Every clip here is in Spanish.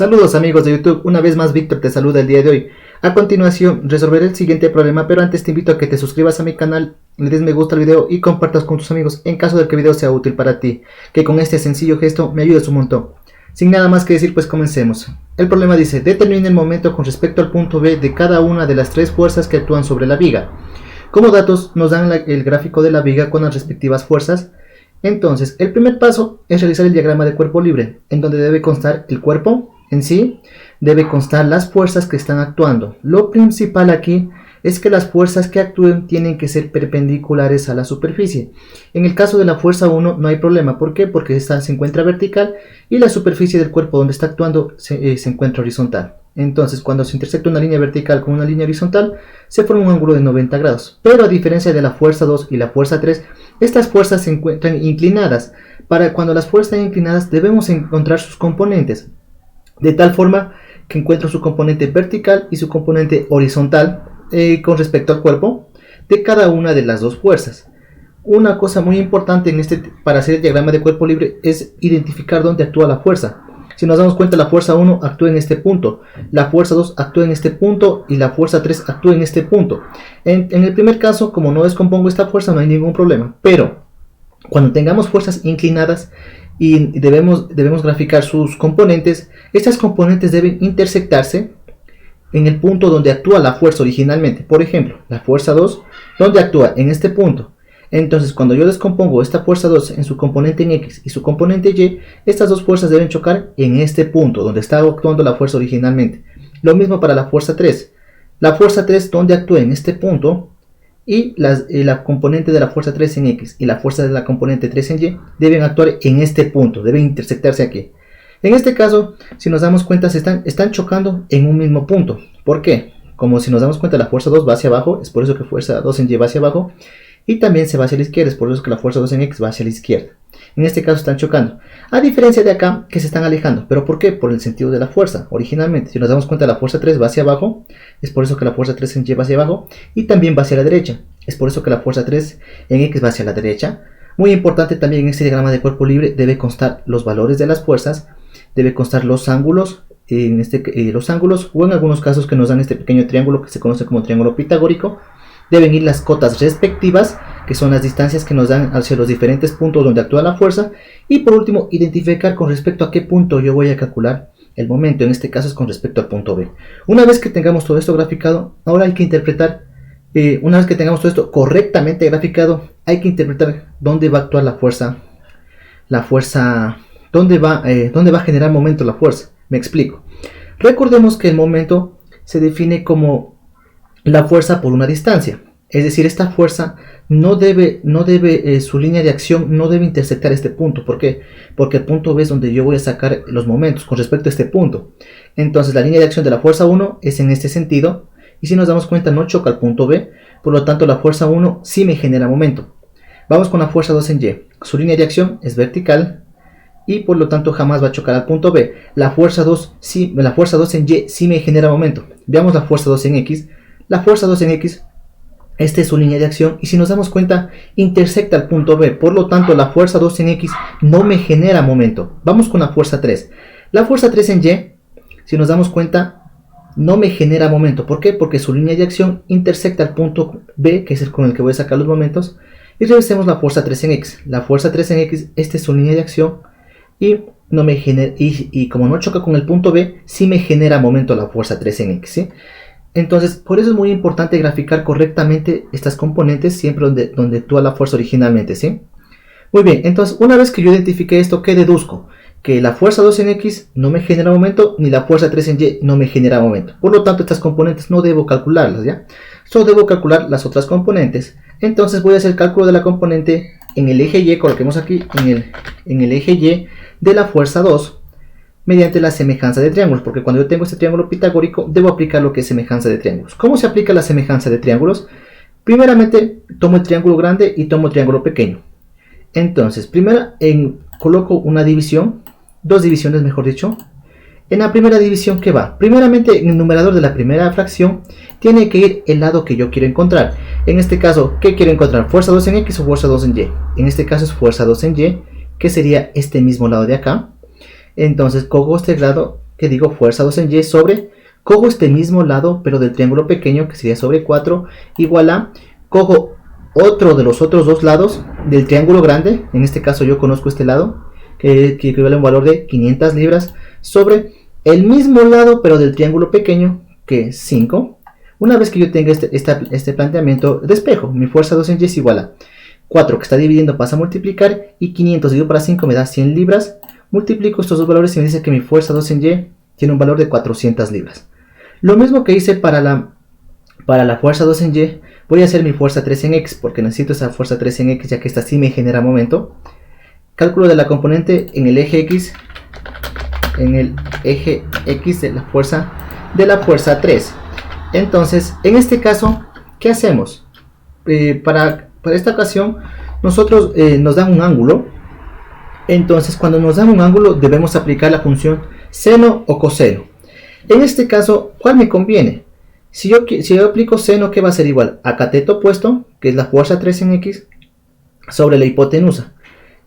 Saludos amigos de YouTube, una vez más Víctor te saluda el día de hoy. A continuación resolveré el siguiente problema, pero antes te invito a que te suscribas a mi canal, le des me gusta al video y compartas con tus amigos en caso de que el video sea útil para ti, que con este sencillo gesto me ayudes un montón. Sin nada más que decir, pues comencemos. El problema dice, determina el momento con respecto al punto B de cada una de las tres fuerzas que actúan sobre la viga. Como datos nos dan el gráfico de la viga con las respectivas fuerzas. Entonces, el primer paso es realizar el diagrama de cuerpo libre, en donde debe constar el cuerpo en sí, debe constar las fuerzas que están actuando. Lo principal aquí es que las fuerzas que actúen tienen que ser perpendiculares a la superficie. En el caso de la fuerza 1 no hay problema. ¿Por qué? Porque esta se encuentra vertical y la superficie del cuerpo donde está actuando se encuentra horizontal. Entonces, cuando se intersecta una línea vertical con una línea horizontal, se forma un ángulo de 90 grados. Pero a diferencia de la fuerza 2 y la fuerza 3, estas fuerzas se encuentran inclinadas. Cuando las fuerzas están inclinadas, debemos encontrar sus componentes. De tal forma que encuentro su componente vertical y su componente horizontal con respecto al cuerpo de cada una de las dos fuerzas. Una cosa muy importante para hacer el diagrama de cuerpo libre es identificar dónde actúa la fuerza. Si nos damos cuenta, la fuerza 1 actúa en este punto, la fuerza 2 actúa en este punto y la fuerza 3 actúa en este punto. En el primer caso, como no descompongo esta fuerza, no hay ningún problema. Pero cuando tengamos fuerzas inclinadas y debemos graficar sus componentes, estas componentes deben intersectarse en el punto donde actúa la fuerza originalmente. Por ejemplo, la fuerza 2, ¿dónde actúa? En este punto. Entonces, cuando yo descompongo esta fuerza 2 en su componente en X y su componente Y, estas dos fuerzas deben chocar en este punto donde está actuando la fuerza originalmente. Lo mismo para la fuerza 3. La fuerza 3, ¿dónde actúa? En este punto. Y la componente de la fuerza 3 en X y la fuerza de la componente 3 en Y deben actuar en este punto, deben intersectarse aquí. En este caso, si nos damos cuenta, están chocando en un mismo punto. ¿Por qué? Como si nos damos cuenta, la fuerza 2 va hacia abajo, es por eso que fuerza 2 en Y va hacia abajo. Y también se va hacia la izquierda, es por eso que la fuerza 2 en X va hacia la izquierda. En este caso están chocando. A diferencia de acá, que se están alejando. ¿Pero por qué? Por el sentido de la fuerza. Originalmente, si nos damos cuenta, la fuerza 3 va hacia abajo. Es por eso que la fuerza 3 en Y va hacia abajo. Y también va hacia la derecha. Es por eso que la fuerza 3 en X va hacia la derecha. Muy importante también en este diagrama de cuerpo libre, debe constar los valores de las fuerzas. Debe constar los ángulos. Los ángulos, o en algunos casos que nos dan este pequeño triángulo que se conoce como triángulo pitagórico. Deben ir las cotas respectivas, que son las distancias que nos dan hacia los diferentes puntos donde actúa la fuerza. Y por último, identificar con respecto a qué punto yo voy a calcular el momento. En este caso es con respecto al punto B. Una vez que tengamos todo esto graficado, ahora hay que interpretar, una vez que tengamos todo esto correctamente graficado, hay que interpretar dónde va a actuar la fuerza, dónde va a generar momento la fuerza. Me explico. Recordemos que el momento se define como la fuerza por una distancia, es decir, esta fuerza su línea de acción no debe intersectar este punto. ¿Por qué? Porque el punto B es donde yo voy a sacar los momentos con respecto a este punto. Entonces la línea de acción de la fuerza 1 es en este sentido, y si nos damos cuenta no choca al punto B, por lo tanto la fuerza 1 sí me genera momento. Vamos con la fuerza 2 en Y, su línea de acción es vertical, y por lo tanto jamás va a chocar al punto B. La fuerza 2 en Y sí me genera momento. Veamos la fuerza 2 en X. La fuerza 2 en X, esta es su línea de acción, y si nos damos cuenta, intersecta al punto B. Por lo tanto, la fuerza 2 en X no me genera momento. Vamos con la fuerza 3. La fuerza 3 en Y, si nos damos cuenta, no me genera momento. ¿Por qué? Porque su línea de acción intersecta al punto B, que es el con el que voy a sacar los momentos. Y revisemos la fuerza 3 en X. La fuerza 3 en X, esta es su línea de acción, y como no choca con el punto B, sí me genera momento la fuerza 3 en X, ¿sí? Entonces, por eso es muy importante graficar correctamente estas componentes siempre donde actúa la fuerza originalmente, ¿sí? Muy bien, entonces una vez que yo identifique esto, ¿qué deduzco? Que la fuerza 2 en X no me genera momento, ni la fuerza 3 en Y no me genera momento. Por lo tanto, estas componentes no debo calcularlas, ¿ya? Solo debo calcular las otras componentes. Entonces voy a hacer el cálculo de la componente en el eje Y, coloquemos aquí, en el eje Y de la fuerza 2, mediante la semejanza de triángulos, porque cuando yo tengo este triángulo pitagórico, debo aplicar lo que es semejanza de triángulos. ¿Cómo se aplica la semejanza de triángulos? Primeramente, tomo el triángulo grande y tomo el triángulo pequeño. Entonces, primero coloco una división, dos divisiones mejor dicho. En la primera división, ¿qué va? Primeramente, en el numerador de la primera fracción, tiene que ir el lado que yo quiero encontrar. En este caso, ¿qué quiero encontrar? ¿Fuerza 2 en X o fuerza 2 en Y? En este caso es fuerza 2 en Y, que sería este mismo lado de acá. Entonces cojo este lado que digo fuerza 2 en Y sobre, cojo este mismo lado, pero del triángulo pequeño, que sería sobre 4, igual a, cojo otro de los otros dos lados del triángulo grande, en este caso yo conozco este lado, que equivale a un valor de 500 libras, sobre el mismo lado, pero del triángulo pequeño, que es 5. Una vez que yo tenga este planteamiento, despejo, mi fuerza 2 en Y es igual a 4 que está dividiendo pasa a multiplicar, y 500 dividido para 5 me da 100 libras. Multiplico estos dos valores y me dice que mi fuerza 2 en Y tiene un valor de 400 libras. Lo mismo que hice para la fuerza 2 en Y, voy a hacer mi fuerza 3 en X, porque necesito esa fuerza 3 en X, ya que esta sí me genera momento. Cálculo de la componente en el eje X, de la fuerza 3. Entonces, en este caso, ¿qué hacemos? Para esta ocasión, nosotros nos dan un ángulo. Entonces, cuando nos dan un ángulo, debemos aplicar la función seno o coseno. En este caso, ¿cuál me conviene? Si yo aplico seno, ¿qué va a ser igual? A cateto opuesto, que es la fuerza 3 en X, sobre la hipotenusa.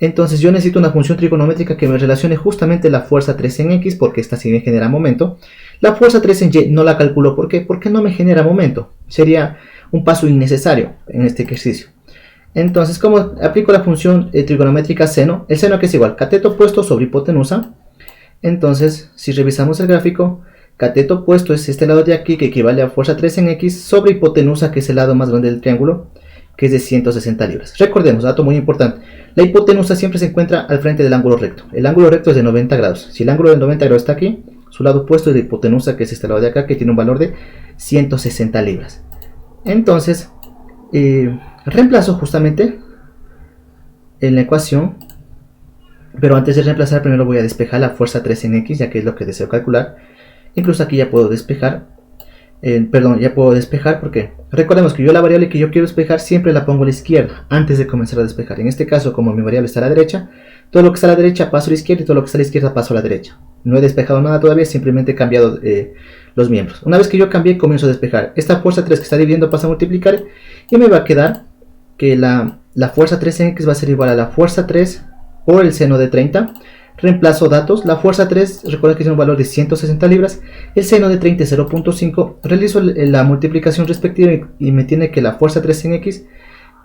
Entonces yo necesito una función trigonométrica que me relacione justamente la fuerza 3 en X, porque esta sí me genera momento. La fuerza 3 en Y no la calculo. ¿Por qué? Porque no me genera momento. Sería un paso innecesario en este ejercicio. Entonces, ¿cómo aplico la función trigonométrica seno? El seno que es igual cateto opuesto sobre hipotenusa. Entonces, si revisamos el gráfico, cateto opuesto es este lado de aquí, que equivale a fuerza 3 en X, sobre hipotenusa, que es el lado más grande del triángulo, que es de 160 libras. Recordemos, dato muy importante, la hipotenusa siempre se encuentra al frente del ángulo recto. El ángulo recto es de 90 grados. Si el ángulo de 90 grados está aquí, su lado opuesto es de hipotenusa, que es este lado de acá, que tiene un valor de 160 libras. Entonces, reemplazo justamente en la ecuación, pero antes de reemplazar primero voy a despejar la fuerza 3 en X, ya que es lo que deseo calcular. Incluso aquí ya puedo despejar, porque recordemos que yo la variable que yo quiero despejar siempre la pongo a la izquierda antes de comenzar a despejar. En este caso, como mi variable está a la derecha, todo lo que está a la derecha paso a la izquierda y todo lo que está a la izquierda paso a la derecha. No he despejado nada todavía, simplemente he cambiado los miembros. Una vez que yo cambié, comienzo a despejar. Esta fuerza 3 que está dividiendo pasa a multiplicar y me va a quedar que la fuerza 3 en X va a ser igual a la fuerza 3 por el seno de 30. Reemplazo datos, la fuerza 3, recuerda que tiene un valor de 160 libras, el seno de 30 es 0.5, realizo la multiplicación respectiva y me tiene que la fuerza 3 en X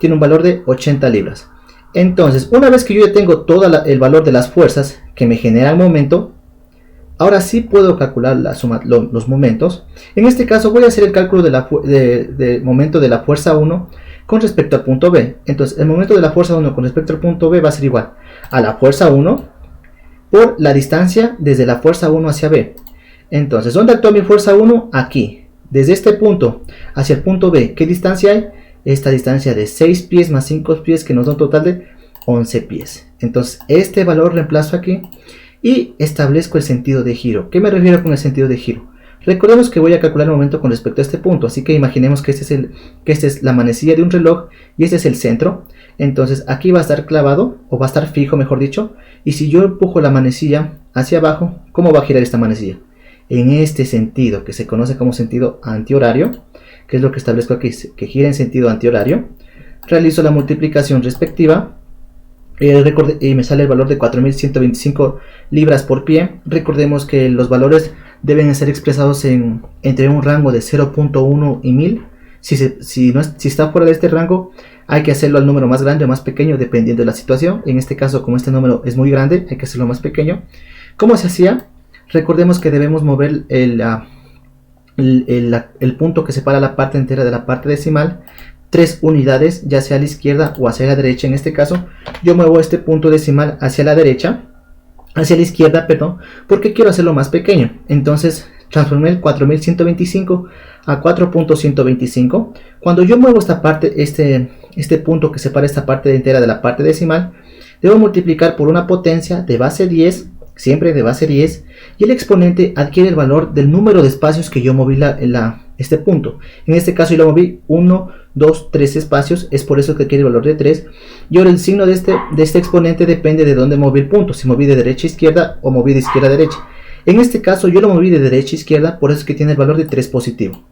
tiene un valor de 80 libras. Entonces, una vez que yo ya tengo todo el valor de las fuerzas que me generan momento, ahora sí puedo calcular los momentos. En este caso voy a hacer el cálculo de momento de la fuerza 1 con respecto al punto B. Entonces, el momento de la fuerza 1 con respecto al punto B va a ser igual a la fuerza 1 por la distancia desde la fuerza 1 hacia B. Entonces, ¿dónde actúa mi fuerza 1? Aquí. Desde este punto hacia el punto B, ¿qué distancia hay? Esta distancia de 6 pies más 5 pies, que nos da un total de 11 pies. Entonces, este valor reemplazo aquí y establezco el sentido de giro. ¿Qué me refiero con el sentido de giro? Recordemos que voy a calcular el momento con respecto a este punto, así que imaginemos que esta es la manecilla de un reloj y este es el centro. Entonces aquí va a estar clavado, o va a estar fijo mejor dicho, y si yo empujo la manecilla hacia abajo, ¿cómo va a girar esta manecilla? En este sentido, que se conoce como sentido antihorario, que es lo que establezco aquí, que gira en sentido antihorario. Realizo la multiplicación respectiva y me sale el valor de 4.125 libras por pie. Recordemos que los valores deben ser expresados entre un rango de 0.1 y 1000. Si está fuera de este rango, hay que hacerlo al número más grande o más pequeño dependiendo de la situación. En este caso, como este número es muy grande, hay que hacerlo más pequeño. ¿Cómo se hacía? Recordemos que debemos mover el punto que separa la parte entera de la parte decimal 3 unidades, ya sea a la izquierda o hacia la derecha. En este caso, yo muevo este punto decimal hacia la derecha, hacia la izquierda, perdón, porque quiero hacerlo más pequeño. Entonces, transformé el 4125 a 4.125. Cuando yo muevo esta parte, este punto que separa esta parte entera de la parte decimal, debo multiplicar por una potencia de base 10, siempre de base 10, y el exponente adquiere el valor del número de espacios que yo moví este punto. En este caso yo lo moví 1, 2, 3 espacios, es por eso que adquiere el valor de 3. Y ahora el signo de este exponente depende de dónde moví el punto, si moví de derecha a izquierda o moví de izquierda a derecha. En este caso yo lo moví de derecha a izquierda, por eso es que tiene el valor de 3 positivo.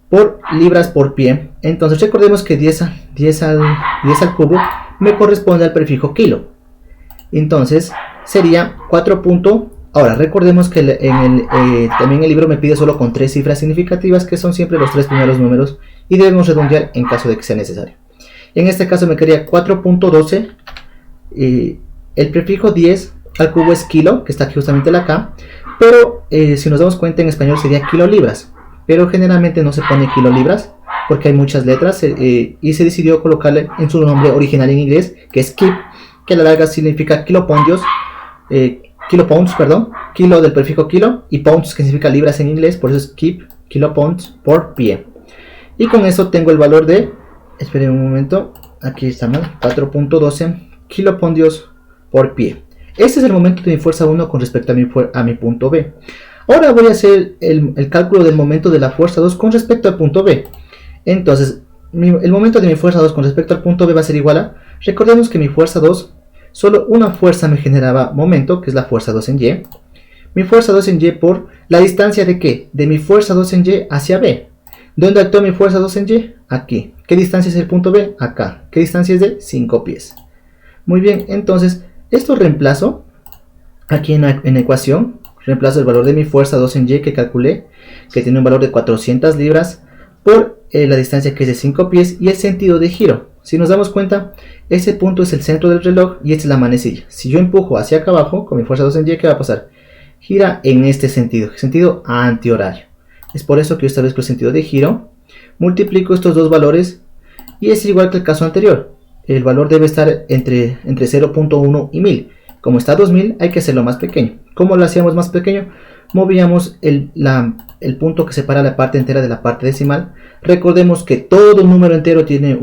Por libras por pie, entonces recordemos que 10 al cubo me corresponde al prefijo kilo. Entonces sería 4.1 Ahora, recordemos que también el libro me pide solo con 3 cifras significativas, que son siempre los 3 primeros números, y debemos redondear en caso de que sea necesario. En este caso me quedaría 4.12, el prefijo 10 al cubo es kilo, que está aquí justamente la K, pero si nos damos cuenta en español sería kilolibras, pero generalmente no se pone kilolibras, porque hay muchas letras, y se decidió colocarle en su nombre original en inglés, que es kip, que a la larga significa kilopounds, kilo del prefijo kilo, y pounds que significa libras en inglés, por eso es kip, kilopounds por pie. Y con eso tengo el valor de, esperen un momento, aquí está mal, 4.12 kilopondios por pie. Este es el momento de mi fuerza 1 con respecto a mi punto B. Ahora voy a hacer el cálculo del momento de la fuerza 2 con respecto al punto B. Entonces, el momento de mi fuerza 2 con respecto al punto B va a ser igual a, recordemos que mi fuerza 2, solo una fuerza me generaba momento, que es la fuerza 2 en Y. Mi fuerza 2 en Y por la distancia de ¿qué? De mi fuerza 2 en Y hacia B. ¿Dónde actúa mi fuerza 2 en Y? Aquí. ¿Qué distancia es el punto B? Acá. ¿Qué distancia es de 5 pies? Muy bien, entonces, esto reemplazo aquí en la ecuación. Reemplazo el valor de mi fuerza 2 en Y que calculé, que tiene un valor de 400 libras, por la distancia que es de 5 pies y el sentido de giro. Si nos damos cuenta, ese punto es el centro del reloj y esta es la manecilla. Si yo empujo hacia acá abajo con mi fuerza 2 en Y, ¿qué va a pasar? Gira en este sentido antihorario. Es por eso que yo establezco el sentido de giro, multiplico estos dos valores y es igual que el caso anterior. El valor debe estar entre 0.1 y 1000. Como está 2000, hay que hacerlo más pequeño. ¿Cómo lo hacíamos más pequeño? Movíamos el punto que separa la parte entera de la parte decimal. Recordemos que todo número entero tiene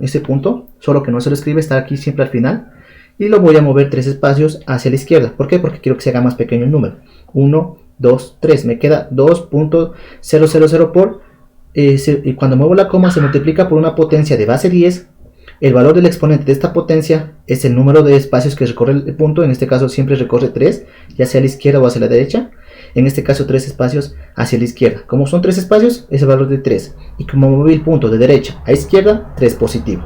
ese punto, solo que no se lo escribe, está aquí siempre al final. Y lo voy a mover 3 espacios hacia la izquierda. ¿Por qué? Porque quiero que se haga más pequeño el número. 1, 2, 3. Me queda 2.000 por... y cuando muevo la coma se multiplica por una potencia de base 10. El valor del exponente de esta potencia es el número de espacios que recorre el punto. En este caso siempre recorre 3, ya sea a la izquierda o hacia la derecha. En este caso 3 espacios hacia la izquierda. Como son 3 espacios, es el valor de 3. Y como moví el punto de derecha a izquierda, 3 positivo.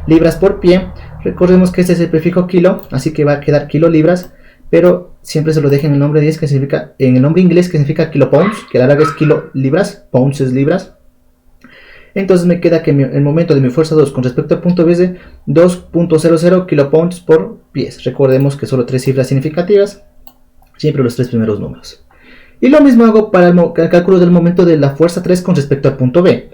Libras por pie. Recordemos que este es el prefijo kilo, así que va a quedar kilolibras. Pero siempre se lo dejen en el nombre 10, que significa, en el nombre inglés, que significa kilopounds, que a la larga es kilolibras, pounds es libras. Entonces me queda que el momento de mi fuerza 2 con respecto al punto B es de 2.00 kilopounds por pies. Recordemos que solo 3 cifras significativas, siempre los 3 primeros números. Y lo mismo hago para el cálculo del momento de la fuerza 3 con respecto al punto B.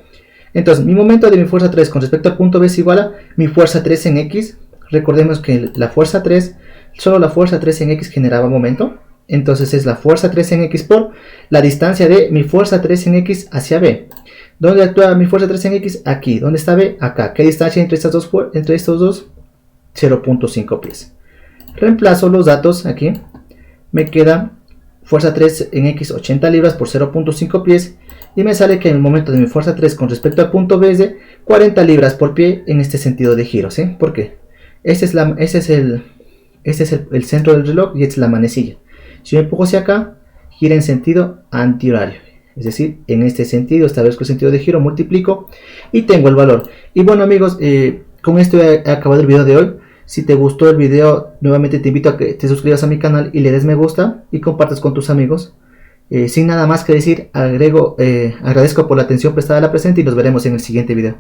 Entonces mi momento de mi fuerza 3 con respecto al punto B es igual a mi fuerza 3 en X. Recordemos que la fuerza 3, solo la fuerza 3 en X generaba momento. Entonces es la fuerza 3 en X por la distancia de mi fuerza 3 en X hacia B. ¿Dónde actúa mi fuerza 3 en X? Aquí. ¿Dónde está B? Acá. ¿Qué distancia entre estos dos? 0.5 pies. Reemplazo los datos aquí. Me queda fuerza 3 en X 80 libras por 0.5 pies. Y me sale que en el momento de mi fuerza 3 con respecto al punto B es de 40 libras por pie en este sentido de giro. ¿Sí? ¿Por qué? Este es el centro del reloj y esta es la manecilla. Si yo empujo hacia acá, gira en sentido antihorario. Es decir, en este sentido establezco el sentido de giro, multiplico y tengo el valor. Y bueno amigos, con esto he acabado el video de hoy. Si te gustó el video, nuevamente te invito a que te suscribas a mi canal y le des me gusta y compartas con tus amigos. Sin nada más que decir, agradezco por la atención prestada a la presente y nos veremos en el siguiente video.